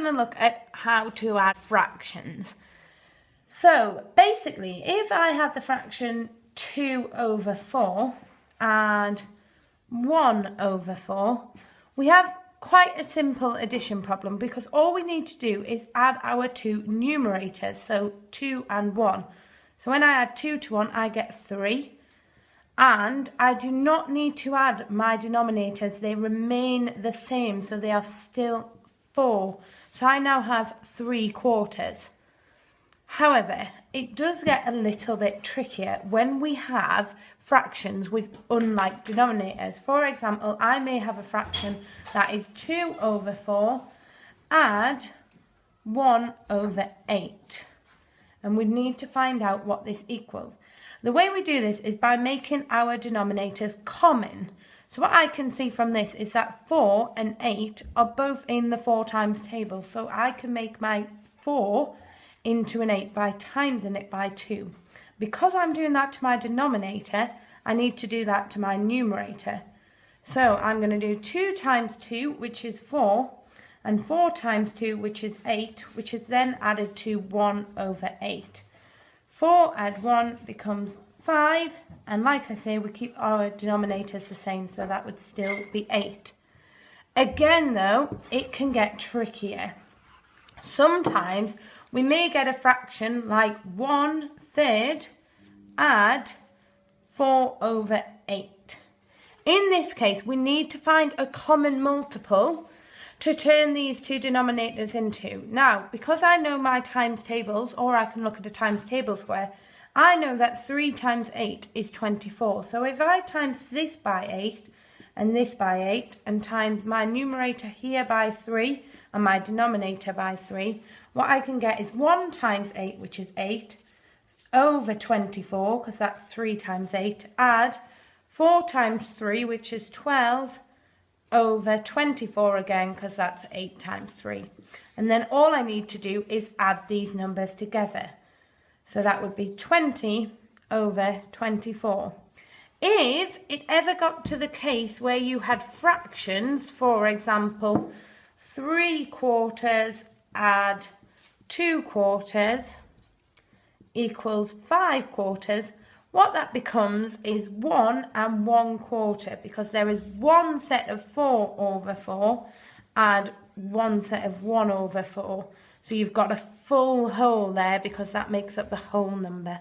going to look at how to add fractions. So basically, if I had the fraction 2 over 4 and 1 over 4, we have quite a simple addition problem because all we need to do is add our two numerators, so 2 and 1. So when I add 2 to 1, I get 3. And I do not need to add my denominators, they remain the same, so they are still 4. So I now have 3/4. However, it does get a little bit trickier when we have fractions with unlike denominators. For example, I may have a fraction that is 2 over 4 add 1 over 8. And we need to find out what this equals. The way we do this is by making our denominators common. So what I can see from this is that 4 and 8 are both in the 4 times table. So I can make my 4 into an 8 by timesing it by 2. Because I'm doing that to my denominator, I need to do that to my numerator. So I'm going to do 2 times 2, which is 4, and 4 times 2, which is 8, which is then added to 1 over 8. 4 add 1 becomes 5, and like I say, we keep our denominators the same, so that would still be 8. Again though, it can get trickier. Sometimes we may get a fraction like 1/3 add 4 over 8. In this case, we need to find a common multiple to turn these two denominators into. Now, because I know my times tables, or I can look at a times table square, I know that 3 times 8 is 24. So if I times this by 8 and this by 8 and times my numerator here by 3 and my denominator by 3, what I can get is 1 times 8, which is 8, over 24, because that's 3 times 8, add 4 times 3, which is 12, over 24 again, because that's 8 times 3. And then all I need to do is add these numbers together. So that would be 20 over 24. If it ever got to the case where you had fractions, for example, 3/4 add 2/4 equals 5/4, what that becomes is 1 and 1/4, because there is one set of 4 over 4 and one set of 1 over 4. So you've got a full whole there because that makes up the whole number.